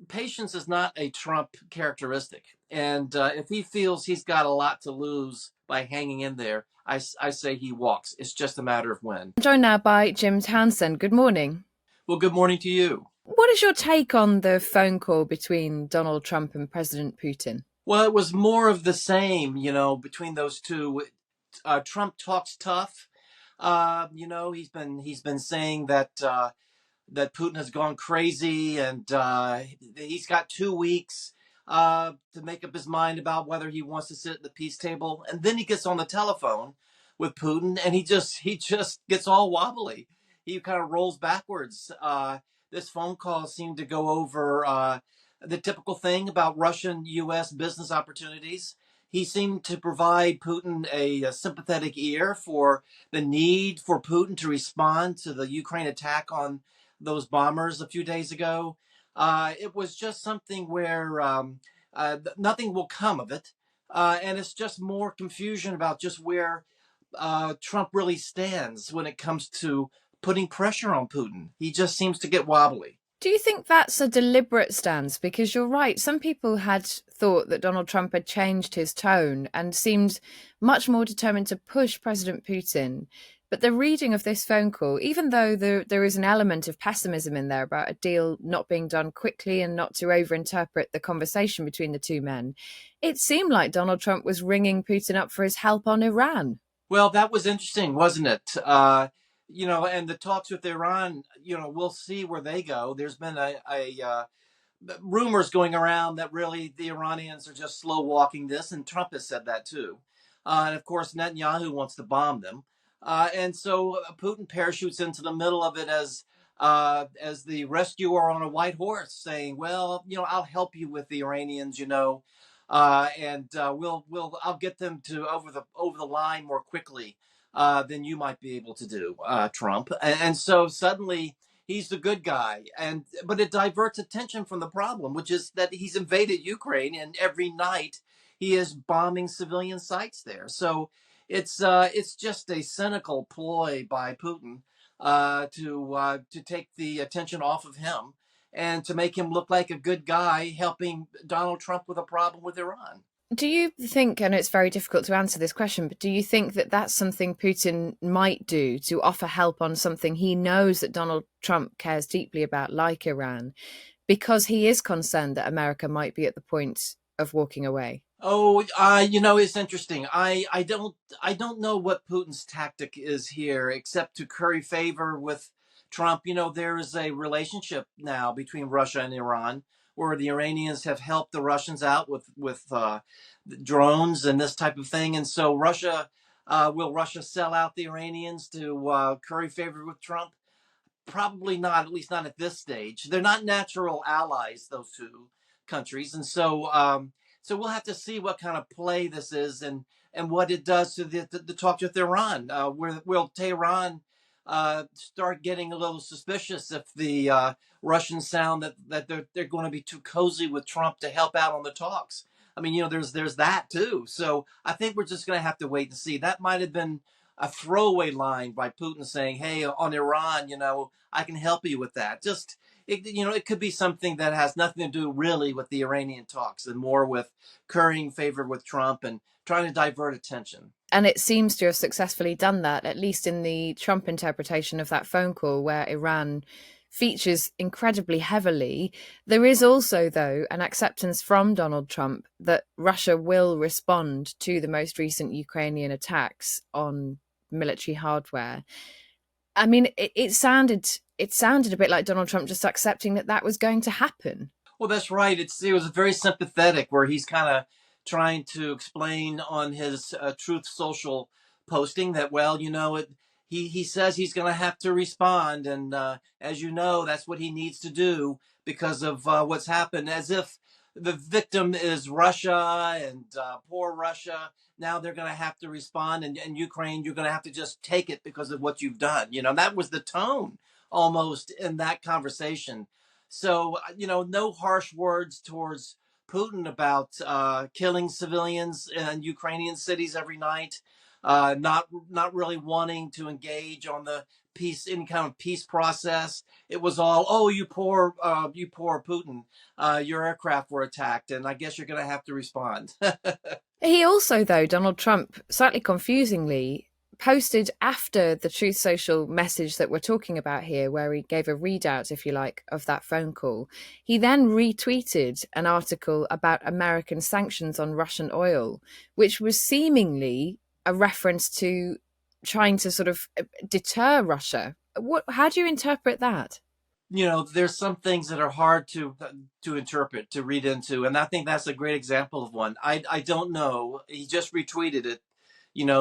patience is not a Trump characteristic. And if he feels he's got a lot to lose by hanging in there, I say he walks. It's just a matter of when. I'm joined now by Jim Townsend. Good morning. Well, good morning to you. What is your take on the phone call between Donald Trump and President Putin? Well, it was more of the same, between those two. Trump talks tough. He's been saying that Putin has gone crazy, and he's got 2 weeks to make up his mind about whether he wants to sit at the peace table. And then he gets on the telephone with Putin, and he just gets all wobbly. He kind of rolls backwards. This phone call seemed to go over the typical thing about Russian U.S. business opportunities. He seemed to provide Putin a sympathetic ear for the need for Putin to respond to the Ukraine attack on those bombers a few days ago. It was just something where nothing will come of it. And it's just more confusion about just where Trump really stands when it comes to putting pressure on Putin. He just seems to get wobbly. Do you think that's a deliberate stance? Because you're right, some people had thought that Donald Trump had changed his tone and seemed much more determined to push President Putin. But the reading of this phone call, even though there is an element of pessimism in there about a deal not being done quickly and not to overinterpret the conversation between the two men, it seemed like Donald Trump was ringing Putin up for his help on Iran. Well, that was interesting, wasn't it? And the talks with Iran, we'll see where they go. There's been rumors going around that really the Iranians are just slow walking this, and Trump has said that too. And of course, Netanyahu wants to bomb them, and so Putin parachutes into the middle of it as the rescuer on a white horse, saying, "Well, I'll help you with the Iranians, and I'll get them to over the line more quickly than you might be able to do, Trump." And so suddenly he's the good guy, but it diverts attention from the problem, which is that he's invaded Ukraine, and every night he is bombing civilian sites there. So it's just a cynical ploy by Putin to take the attention off of him and to make him look like a good guy helping Donald Trump with a problem with Iran. Do you think, and it's very difficult to answer this question, but do you think that that's something Putin might do to offer help on something he knows that Donald Trump cares deeply about, like Iran, because he is concerned that America might be at the point of walking away? Oh, it's interesting. I don't know what Putin's tactic is here, except to curry favor with Trump. There is a relationship now between Russia and Iran, where the Iranians have helped the Russians out with drones and this type of thing. And so will Russia sell out the Iranians to curry favor with Trump? Probably not, at least not at this stage. They're not natural allies, those two countries, and so we'll have to see what kind of play this is and what it does to the talks with Iran. Will Tehran start getting a little suspicious if the Russians sound that they're going to be too cozy with Trump to help out on the talks? I mean, there's that too. So I think we're just going to have to wait and see. That might have been a throwaway line by Putin saying, "Hey, on Iran, I can help you with that." It could be something that has nothing to do really with the Iranian talks and more with currying favor with Trump and trying to divert attention. And it seems to have successfully done that, at least in the Trump interpretation of that phone call, where Iran features incredibly heavily. There is also, though, an acceptance from Donald Trump that Russia will respond to the most recent Ukrainian attacks on military hardware. I mean, it sounded a bit like Donald Trump just accepting that was going to happen. Well, that's right. It was very sympathetic, where he's kind of trying to explain on his Truth Social posting that, well, he says he's going to have to respond, and as you know, that's what he needs to do because of what's happened. As if the victim is Russia and poor Russia. Now they're going to have to respond, and Ukraine, you're going to have to just take it because of what you've done. That was the tone almost in that conversation. So, no harsh words towards Putin about killing civilians in Ukrainian cities every night, not really wanting to engage on the peace, any kind of peace process. It was all, oh, you poor Putin, your aircraft were attacked, and I guess you're going to have to respond. He also, though, Donald Trump, slightly confusingly, posted after the Truth Social message that we're talking about here, where he gave a readout, if you like, of that phone call. He then retweeted an article about American sanctions on Russian oil, which was seemingly a reference to trying to sort of deter Russia. How do you interpret that? There's some things that are hard to interpret, to read into, and I think that's a great example of one. I don't know. He just retweeted it,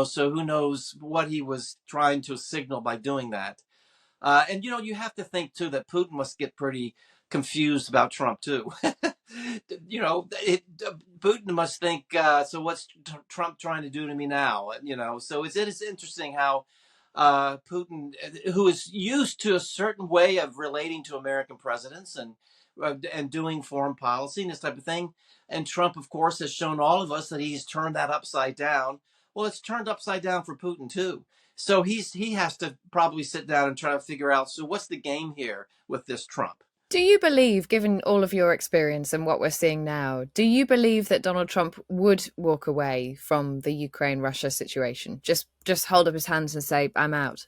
so who knows what he was trying to signal by doing that. And you have to think too that Putin must get pretty confused about Trump too. Putin must think, so what's Trump trying to do to me now? So it is interesting how Putin, who is used to a certain way of relating to American presidents and doing foreign policy and this type of thing, and Trump, of course, has shown all of us that he's turned that upside down. Well, it's turned upside down for Putin too. So he has to probably sit down and try to figure out, so what's the game here with this Trump? Do you believe, given all of your experience and what we're seeing now, do you believe that Donald Trump would walk away from the Ukraine-Russia situation? Just hold up his hands and say, I'm out?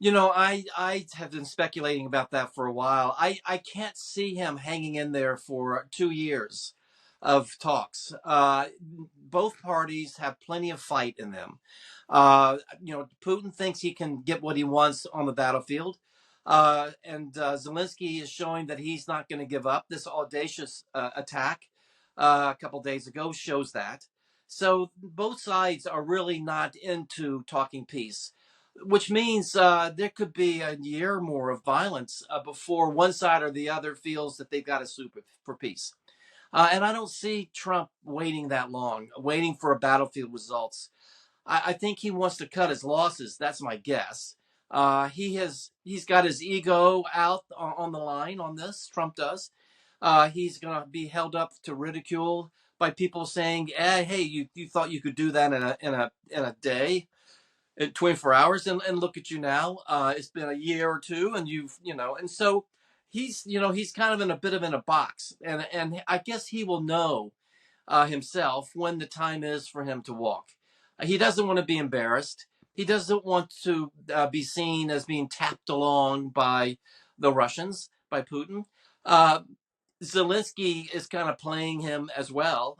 I have been speculating about that for a while. I can't see him hanging in there for 2 years of talks. Both parties have plenty of fight in them. Putin thinks he can get what he wants on the battlefield. And Zelensky is showing that he's not going to give up. This audacious attack a couple days ago shows that. So both sides are really not into talking peace, which means there could be a year or more of violence before one side or the other feels that they've got to sue for peace. And I don't see Trump waiting that long, waiting for a battlefield results. I think he wants to cut his losses. That's my guess. He's got his ego out on the line on this. Trump does. He's going to be held up to ridicule by people saying, "Hey, you thought you could do that in a day, in 24 hours, and look at you now. It's been a year or two, and and so." He's kind of in a bit of in a box, and I guess he will know himself when the time is for him to walk. He doesn't want to be embarrassed. He doesn't want to be seen as being tapped along by the Russians, by Putin. Uh, Zelensky is kind of playing him as well,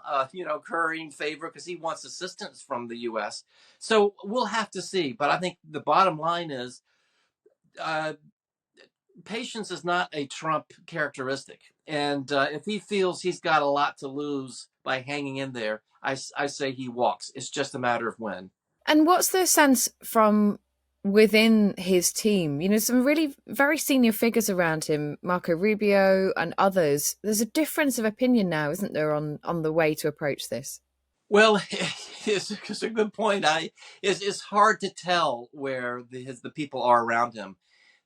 currying favor because he wants assistance from the U.S. So we'll have to see. But I think the bottom line is uh, patience is not a Trump characteristic. And if he feels he's got a lot to lose by hanging in there, I say he walks. It's just a matter of when. And what's the sense from within his team? Some really very senior figures around him, Marco Rubio and others. There's a difference of opinion now, isn't there, on the way to approach this? Well, it's a good point. It's hard to tell where the people are around him.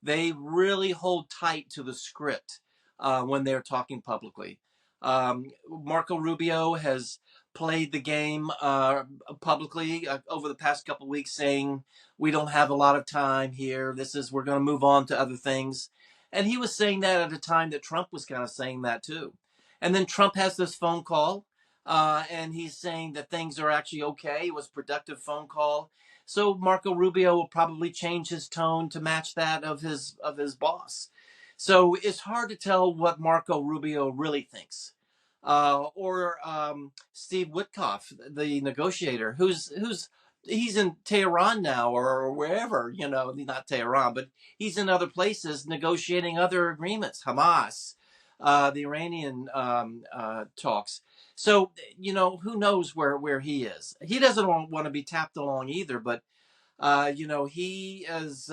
They really hold tight to the script when they're talking publicly. Marco Rubio has played the game publicly over the past couple of weeks, saying we don't have a lot of time here. We're going to move on to other things, and he was saying that at a time that Trump was kind of saying that too. And then Trump has this phone call, and he's saying that things are actually okay. It was a productive phone call. So Marco Rubio will probably change his tone to match that of his boss. So it's hard to tell what Marco Rubio really thinks. Or Steve Witkoff, the negotiator, he's in Tehran now or wherever, not Tehran, but he's in other places negotiating other agreements, Hamas, the Iranian talks. So, who knows where he is. He doesn't want to be tapped along either, but, he is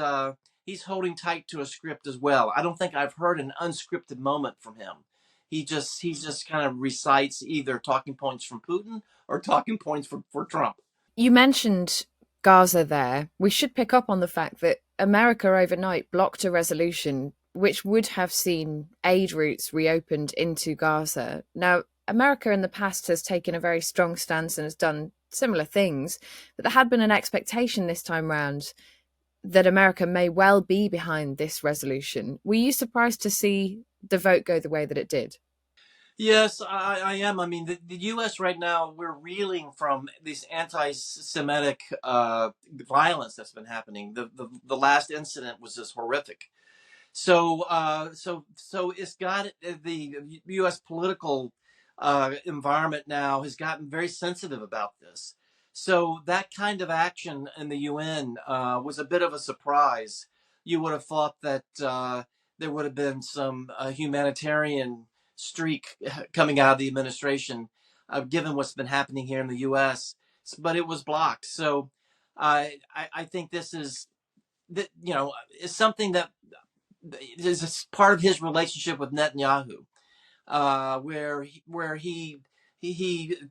he's holding tight to a script as well. I don't think I've heard an unscripted moment from him. He just kind of recites either talking points from Putin or talking points for Trump. You mentioned Gaza there. We should pick up on the fact that America overnight blocked a resolution which would have seen aid routes reopened into Gaza. Now, America in the past has taken a very strong stance and has done similar things, but there had been an expectation this time round that America may well be behind this resolution. Were you surprised to see the vote go the way that it did? Yes, I am. I mean, the U.S. right now, we're reeling from this anti-Semitic violence that's been happening. The last incident was just horrific. So it's got the U.S. political environment now has gotten very sensitive about this. So that kind of action in the UN was a bit of a surprise. You would have thought that there would have been some humanitarian streak coming out of the administration, given what's been happening here in the U.S. But it was blocked. So I think this is that is something that is part of his relationship with Netanyahu, where he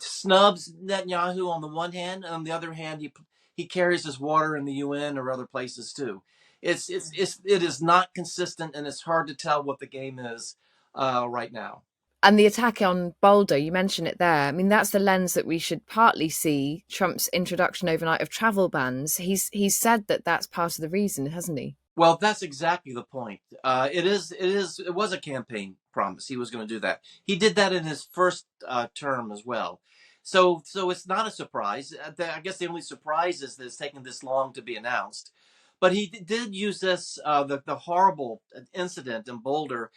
snubs Netanyahu on the one hand, and on the other hand, he carries his water in the UN or other places too. It is not consistent, and it's hard to tell what the game is right now. And the attack on Boulder, you mentioned it there. I mean, that's the lens that we should partly see Trump's introduction overnight of travel bans. He's said that that's part of the reason, hasn't he? Well, that's exactly the point. It was a campaign promise. He was going to do that. He did that in his first term as well. So it's not a surprise. I guess the only surprise is that it's taken this long to be announced. But he did use this the horrible incident in Boulder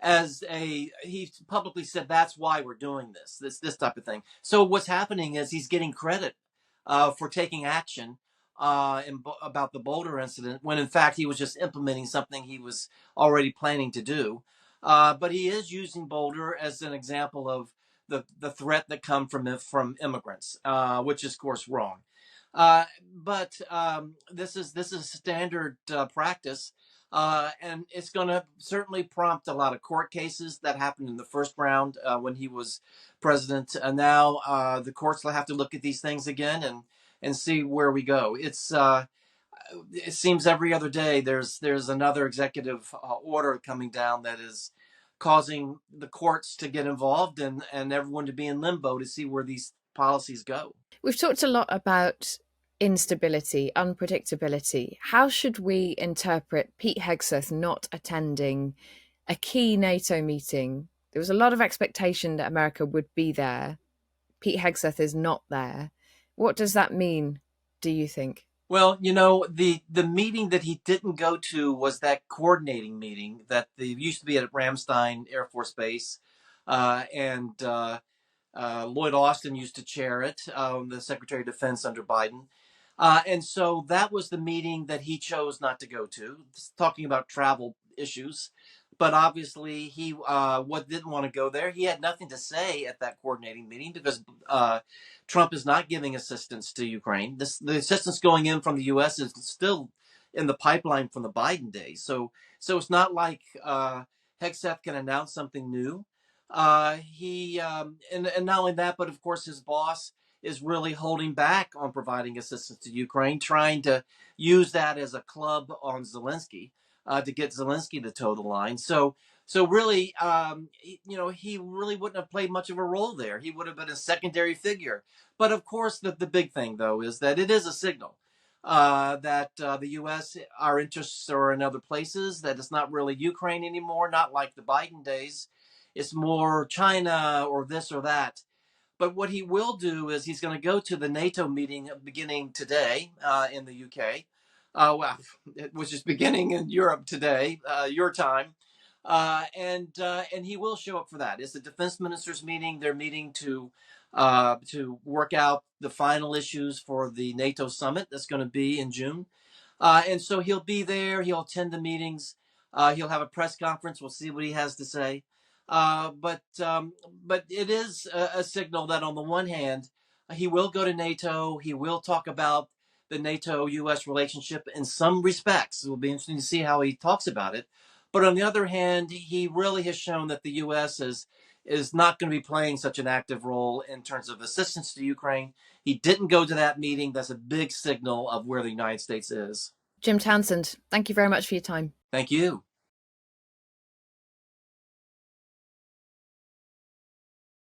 as he publicly said that's why we're doing this type of thing. So what's happening is he's getting credit for taking action about the Boulder incident, when in fact he was just implementing something he was already planning to do. But he is using Boulder as an example of the threat that comes from immigrants, which is of course wrong. But this is standard practice, and it's going to certainly prompt a lot of court cases that happened in the first round when he was president. And now the courts will have to look at these things again and see where we go. It seems every other day there's another executive order coming down that is causing the courts to get involved and everyone to be in limbo to see where these policies go. We've talked a lot about instability, unpredictability. How should we interpret Pete Hegseth not attending a key NATO meeting? There was a lot of expectation that America would be there. Pete Hegseth is not there. What does that mean, do you think? Well, the meeting that he didn't go to was that coordinating meeting that used to be at Ramstein Air Force Base, and Lloyd Austin used to chair it, the Secretary of Defense under Biden. And so that was the meeting that he chose not to go to, talking about travel issues. But obviously, he didn't want to go there. He had nothing to say at that coordinating meeting because Trump is not giving assistance to Ukraine. The assistance going in from the U.S. is still in the pipeline from the Biden days. So it's not like Hegseth can announce something new. And not only that, but of course his boss is really holding back on providing assistance to Ukraine, trying to use that as a club on Zelensky to get Zelensky to toe the line. So really, he really wouldn't have played much of a role there. He would have been a secondary figure. But of course, the big thing, though, is that it is a signal that the U.S., our interests are in other places, that it's not really Ukraine anymore, not like the Biden days. It's more China or this or that. But what he will do is he's going to go to the NATO meeting beginning today in the UK, which is beginning in Europe today, your time, and he will show up for that. It's the defense ministers' meeting. They're meeting to work out the final issues for the NATO summit that's going to be in June, and so he'll be there. He'll attend the meetings. He'll have a press conference. We'll see what he has to say. But it is a signal that on the one hand, he will go to NATO. He will talk about the NATO-U.S. relationship in some respects. It will be interesting to see how he talks about it. But on the other hand, he really has shown that the U.S. is not going to be playing such an active role in terms of assistance to Ukraine. He didn't go to that meeting. That's a big signal of where the United States is. Jim Townsend, thank you very much for your time. Thank you.